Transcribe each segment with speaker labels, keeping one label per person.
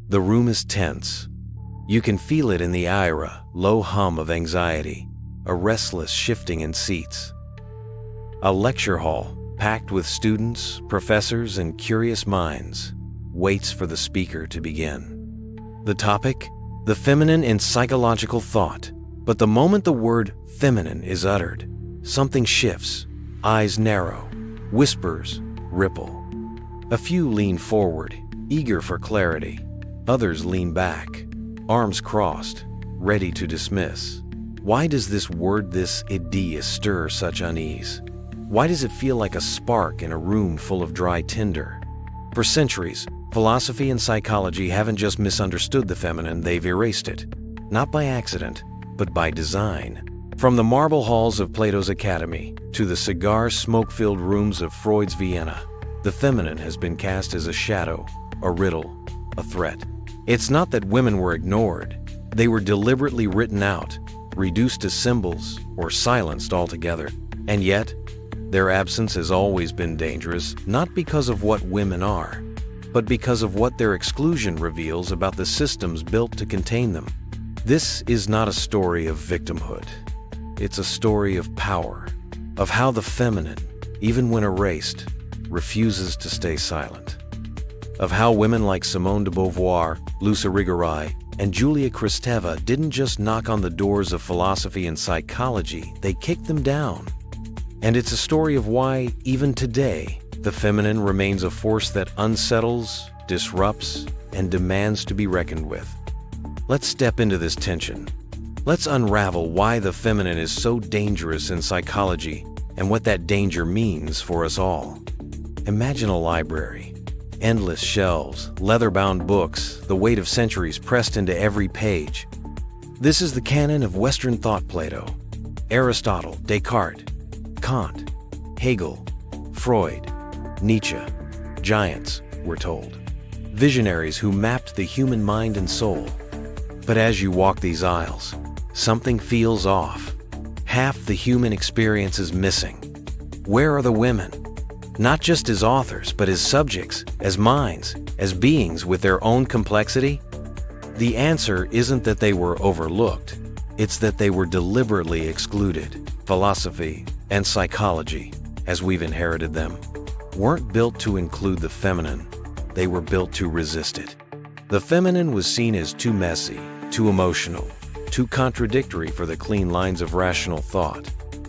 Speaker 1: The room is tense. You can feel it in the aira, low hum of anxiety, a restless shifting in seats. A lecture hall, packed with students, professors, and curious minds, waits for the speaker to begin. The topic? The feminine in psychological thought. But the moment the word feminine is uttered, something shifts. Eyes narrow, whispers ripple. A few lean forward, eager for clarity. Others lean back, arms crossed, ready to dismiss. Why does this word, this idea, stir such unease? Why does it feel like a spark in a room full of dry tinder? For centuries, philosophy and psychology haven't just misunderstood the feminine, they've erased it. Not by accident, but by design. From the marble halls of Plato's Academy to the cigar smoke-filled rooms of Freud's Vienna, the feminine has been cast as a shadow, a riddle, a threat. It's not that women were ignored. They were deliberately written out, reduced to symbols, or silenced altogether. And yet, their absence has always been dangerous, not because of what women are, but because of what their exclusion reveals about the systems built to contain them. This is not a story of victimhood. It's a story of power, of how the feminine, even when erased, refuses to stay silent. Of how women like Simone de Beauvoir, Irigaray, and Julia Kristeva didn't just knock on the doors of philosophy and psychology, they kicked them down. And it's a story of why, even today, the feminine remains a force that unsettles, disrupts, and demands to be reckoned with. Let's step into this tension. Let's unravel why the feminine is so dangerous in psychology and what that danger means for us all. Imagine a library. Endless shelves, leather-bound books, the weight of centuries pressed into every page. This is the canon of Western thought: Plato, Aristotle, Descartes, Kant, Hegel, Freud, Nietzsche. Giants, we're told. Visionaries who mapped the human mind and soul. But as you walk these aisles, something feels off. Half the human experience is missing. Where are the women? Not just as authors, but as subjects, as minds, as beings with their own complexity? The answer isn't that they were overlooked. It's that they were deliberately excluded. Philosophy and psychology, as we've inherited them, weren't built to include the feminine. They were built to resist it. The feminine was seen as too messy, too emotional, too contradictory for the clean lines of rational thought.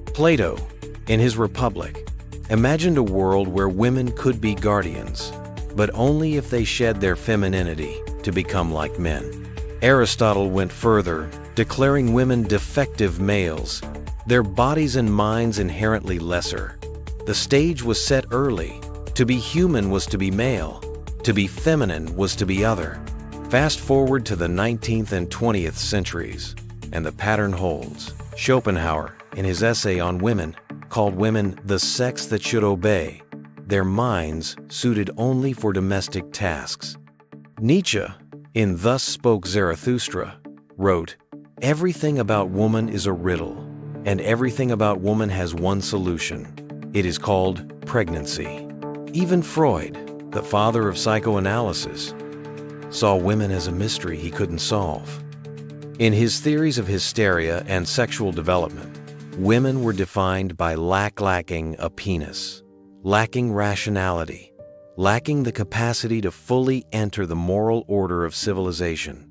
Speaker 1: Plato, in his Republic, imagined a world where women could be guardians, but only if they shed their femininity to become like men. Aristotle went further, declaring women defective males, their bodies and minds inherently lesser. The stage was set early. To be human was to be male. To be feminine was to be other. Fast forward to the 19th and 20th centuries, and the pattern holds. Schopenhauer, in his essay on women, called women the sex that should obey, their minds suited only for domestic tasks. Nietzsche, in Thus Spoke Zarathustra, wrote, "Everything about woman is a riddle, and everything about woman has one solution. It is called pregnancy." Even Freud, the father of psychoanalysis, saw women as a mystery he couldn't solve. In his theories of hysteria and sexual development, women were defined by lacking a penis, lacking rationality, lacking the capacity to fully enter the moral order of civilization.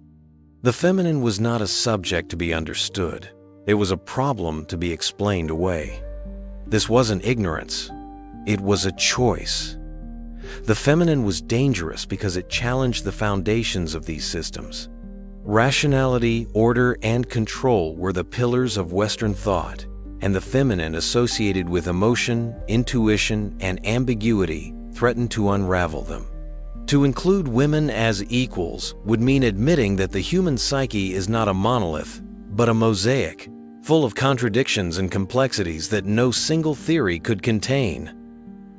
Speaker 1: The feminine was not a subject to be understood. It was a problem to be explained away. This wasn't ignorance. It was a choice. The feminine was dangerous because it challenged the foundations of these systems. Rationality, order, and control were the pillars of Western thought, and the feminine associated with emotion, intuition, and ambiguity threatened to unravel them. To include women as equals would mean admitting that the human psyche is not a monolith, but a mosaic, full of contradictions and complexities that no single theory could contain.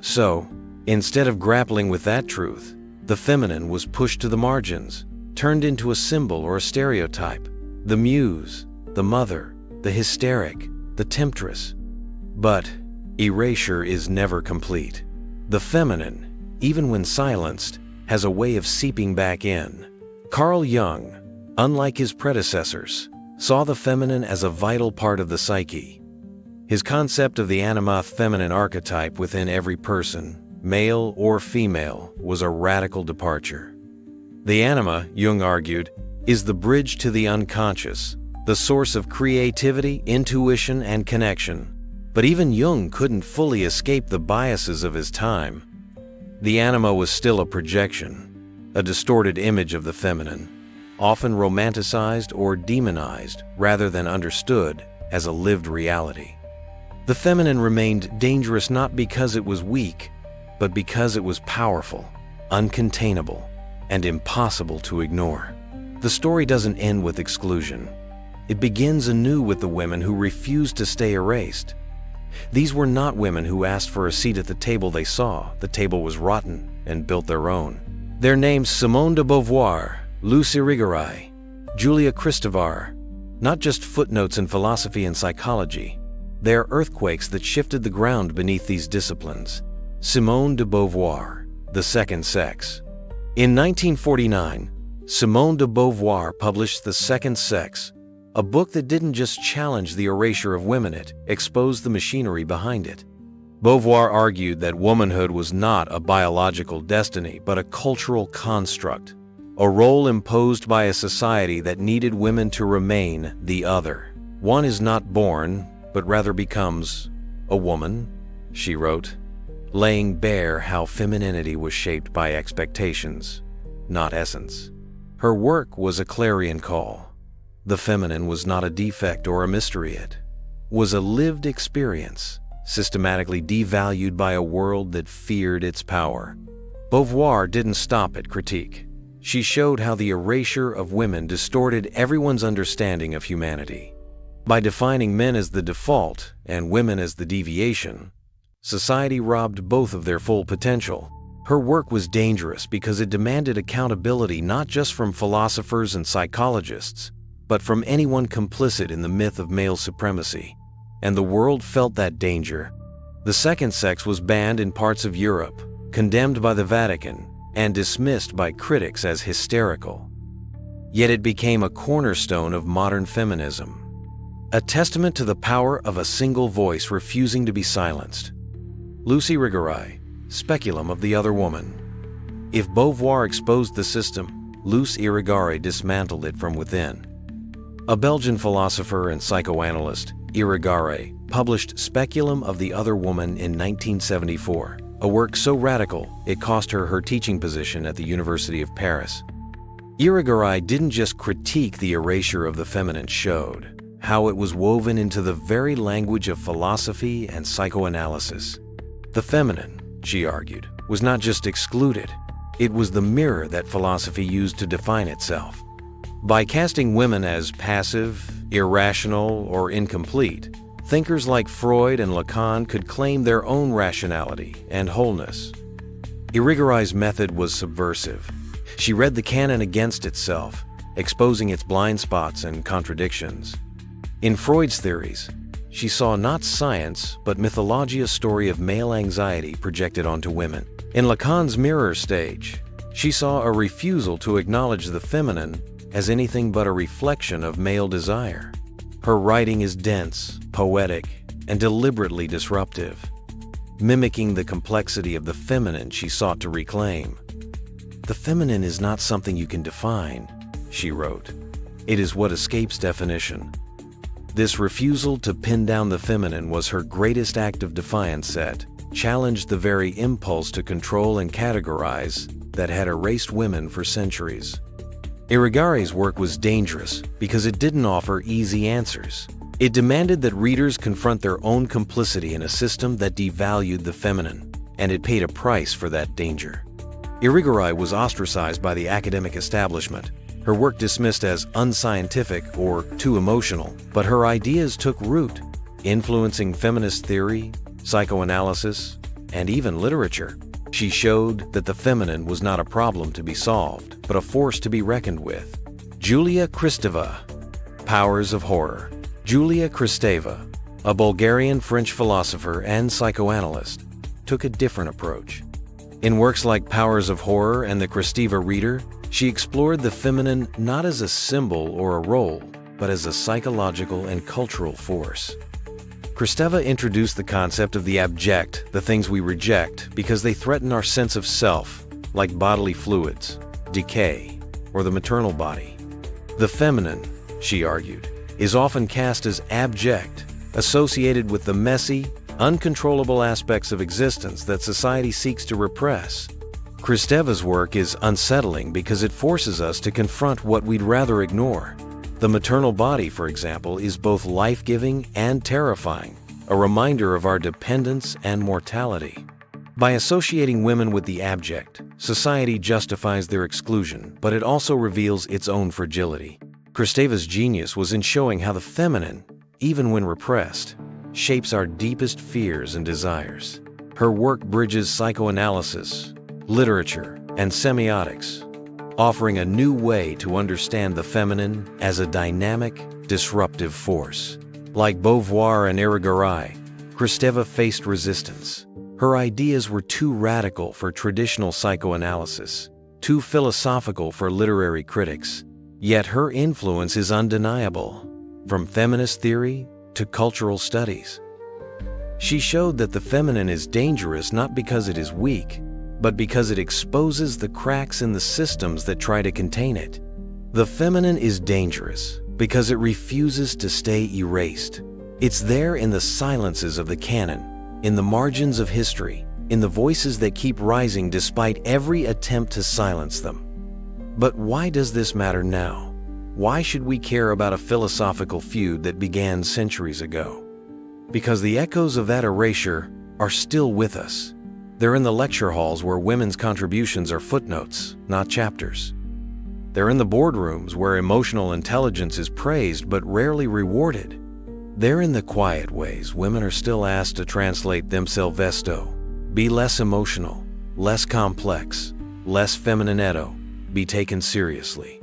Speaker 1: So, instead of grappling with that truth, the feminine was pushed to the margins, turned into a symbol or a stereotype, the muse, the mother, the hysteric, the temptress. But erasure is never complete. The feminine, even when silenced, has a way of seeping back in. Carl Jung, unlike his predecessors, saw the feminine as a vital part of the psyche. His concept of the anima feminine archetype within every person, male or female, was a radical departure. The anima, Jung argued, is the bridge to the unconscious, the source of creativity, intuition, and connection. But even Jung couldn't fully escape the biases of his time. The anima was still a projection, a distorted image of the feminine, often romanticized or demonized rather than understood as a lived reality. The feminine remained dangerous not because it was weak, but because it was powerful, uncontainable, and impossible to ignore. The story doesn't end with exclusion. It begins anew with the women who refused to stay erased. These were not women who asked for a seat at the table they saw. The table was rotten and built their own. Their names Simone de Beauvoir, Irigaray, Julia Kristeva, not just footnotes in philosophy and psychology. They are earthquakes that shifted the ground beneath these disciplines. Simone de Beauvoir, The Second Sex. In 1949, Simone de Beauvoir published The Second Sex, a book that didn't just challenge the erasure of women, it exposed the machinery behind it. Beauvoir argued that womanhood was not a biological destiny, but a cultural construct, a role imposed by a society that needed women to remain the other. One is not born, but rather becomes a woman, she wrote, laying bare how femininity was shaped by expectations, not essence. Her work was a clarion call. The feminine was not a defect or a mystery, it was a lived experience, systematically devalued by a world that feared its power. Beauvoir didn't stop at critique. She showed how the erasure of women distorted everyone's understanding of humanity. By defining men as the default and women as the deviation, society robbed both of their full potential. Her work was dangerous because it demanded accountability not just from philosophers and psychologists, but from anyone complicit in the myth of male supremacy. And the world felt that danger. The Second Sex was banned in parts of Europe, condemned by the Vatican, and dismissed by critics as hysterical. Yet it became a cornerstone of modern feminism, a testament to the power of a single voice refusing to be silenced. Irigaray, Speculum of the Other Woman. If Beauvoir exposed the system, Irigaray dismantled it from within. A Belgian philosopher and psychoanalyst, Irigaray, published Speculum of the Other Woman in 1974, a work so radical it cost her her teaching position at the University of Paris. Irigaray didn't just critique the erasure of the feminine, showed how it was woven into the very language of philosophy and psychoanalysis. The feminine, she argued, was not just excluded, it was the mirror that philosophy used to define itself. By casting women as passive, irrational, or incomplete, thinkers like Freud and Lacan could claim their own rationality and wholeness. Irigaray's method was subversive. She read the canon against itself, exposing its blind spots and contradictions. In Freud's theories, she saw not science, but mythology's story of male anxiety projected onto women. In Lacan's mirror stage, she saw a refusal to acknowledge the feminine as anything but a reflection of male desire. Her writing is dense, poetic, and deliberately disruptive, mimicking the complexity of the feminine she sought to reclaim. The feminine is not something you can define, she wrote. It is what escapes definition. This refusal to pin down the feminine was her greatest act of defiance that challenged the very impulse to control and categorize that had erased women for centuries. Irigaray's work was dangerous because it didn't offer easy answers. It demanded that readers confront their own complicity in a system that devalued the feminine, and it paid a price for that danger. Irigaray was ostracized by the academic establishment, her work dismissed as unscientific or too emotional, but her ideas took root, influencing feminist theory, psychoanalysis, and even literature. She showed that the feminine was not a problem to be solved, but a force to be reckoned with. Julia Kristeva, Powers of Horror. Julia Kristeva, a Bulgarian French philosopher and psychoanalyst, took a different approach. In works like Powers of Horror and The Kristeva Reader, She explored the feminine not as a symbol or a role, but as a psychological and cultural force. Kristeva introduced the concept of the abject, the things we reject, because they threaten our sense of self, like bodily fluids, decay, or the maternal body. The feminine, she argued, is often cast as abject, associated with the messy, uncontrollable aspects of existence that society seeks to repress. Kristeva's work is unsettling because it forces us to confront what we'd rather ignore. The maternal body, for example, is both life-giving and terrifying, a reminder of our dependence and mortality. By associating women with the abject, society justifies their exclusion, but it also reveals its own fragility. Kristeva's genius was in showing how the feminine, even when repressed, shapes our deepest fears and desires. Her work bridges psychoanalysis, literature, and semiotics, offering a new way to understand the feminine as a dynamic, disruptive force. Like Beauvoir and Irigaray, Kristeva faced resistance. Her ideas were too radical for traditional psychoanalysis, too philosophical for literary critics. Yet her influence is undeniable, from feminist theory to cultural studies. She showed that the feminine is dangerous not because it is weak, but because it exposes the cracks in the systems that try to contain it. The feminine is dangerous because it refuses to stay erased. It's there in the silences of the canon, in the margins of history, in the voices that keep rising despite every attempt to silence them. But why does this matter now? Why should we care about a philosophical feud that began centuries ago? Because the echoes of that erasure are still with us. They're in the lecture halls where women's contributions are footnotes, not chapters. They're in the boardrooms where emotional intelligence is praised but rarely rewarded. They're in the quiet ways women are still asked to translate themselves vesto, be less emotional, less complex, less femininetto, be taken seriously.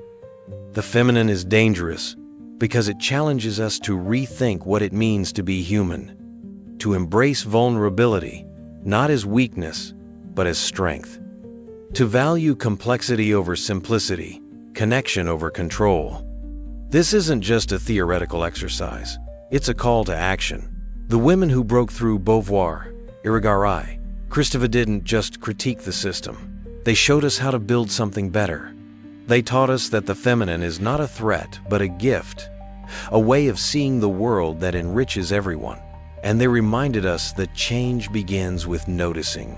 Speaker 1: The feminine is dangerous because it challenges us to rethink what it means to be human, to embrace vulnerability, not as weakness, but as strength. To value complexity over simplicity, connection over control. This isn't just a theoretical exercise, it's a call to action. The women who broke through Beauvoir, Irigaray, Kristeva didn't just critique the system. They showed us how to build something better. They taught us that the feminine is not a threat, but a gift, a way of seeing the world that enriches everyone. And they reminded us that change begins with noticing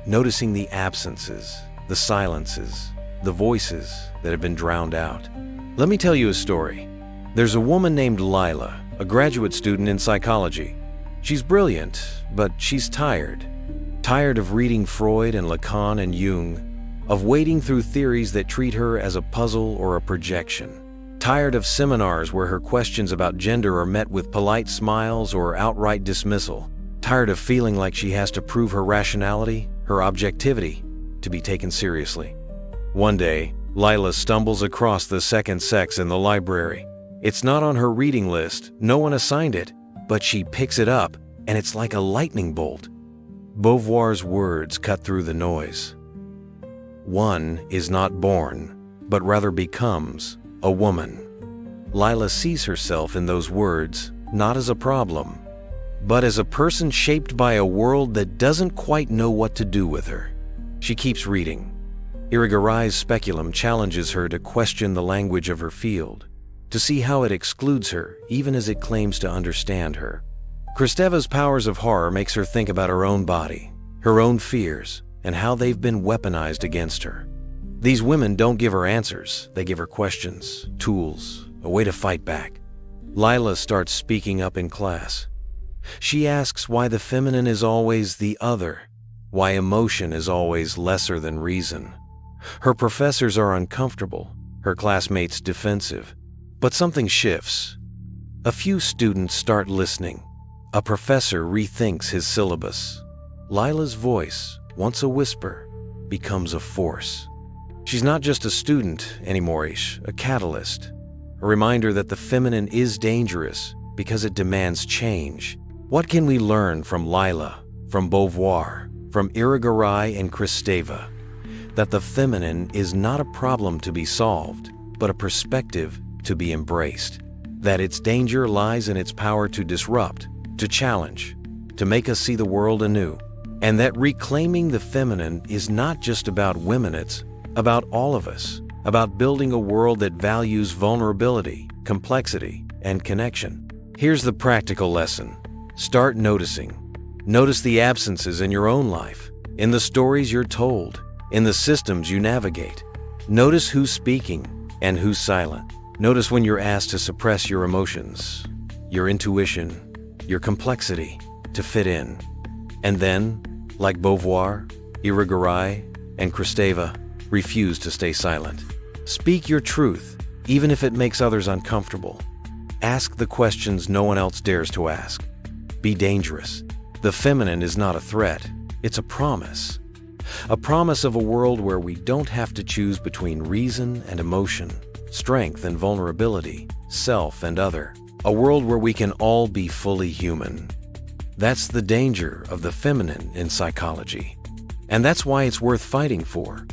Speaker 1: the absences, the silences, the voices that have been drowned out. Let me tell you a story. There's a woman named Lila, a graduate student in psychology. She's brilliant, but she's tired. Tired of reading Freud and Lacan and Jung, of wading through theories that treat her as a puzzle or a projection. Tired of seminars where her questions about gender are met with polite smiles or outright dismissal. Tired of feeling like she has to prove her rationality, her objectivity, to be taken seriously. One day, Lila stumbles across The Second Sex in the library. It's not on her reading list, no one assigned it, but she picks it up, and it's like a lightning bolt. Beauvoir's words cut through the noise. One is not born, but rather becomes a woman. Lila sees herself in those words, not as a problem, but as a person shaped by a world that doesn't quite know what to do with her. She keeps reading. Irigaray's speculum challenges her to question the language of her field, to see how it excludes her even as it claims to understand her. Kristeva's powers of horror makes her think about her own body, her own fears, and how they've been weaponized against her. These women don't give her answers, they give her questions, tools, a way to fight back. Lila starts speaking up in class. She asks why the feminine is always the other, why emotion is always lesser than reason. Her professors are uncomfortable, her classmates defensive. But something shifts. A few students start listening. A professor rethinks his syllabus. Lila's voice, once a whisper, becomes a force. She's not just a student anymore, a catalyst. A reminder that the feminine is dangerous because it demands change. What can we learn from Lila, from Beauvoir, from Irigaray and Kristeva? that the feminine is not a problem to be solved, but a perspective to be embraced. That its danger lies in its power to disrupt, to challenge, to make us see the world anew. And that reclaiming the feminine is not just about women, it's about all of us, about building a world that values vulnerability, complexity, and connection. Here's the practical lesson. Start noticing. Notice the absences in your own life, in the stories you're told, in the systems you navigate. Notice who's speaking and who's silent. Notice when you're asked to suppress your emotions, your intuition, your complexity to fit in. And then, like Beauvoir, Irigaray, and Kristeva, refuse to stay silent. Speak your truth, even if it makes others uncomfortable. Ask the questions no one else dares to ask. Be dangerous. The feminine is not a threat, it's a promise. A promise of a world where we don't have to choose between reason and emotion, strength and vulnerability, self and other. A world where we can all be fully human. That's the danger of the feminine in psychology. And that's why it's worth fighting for.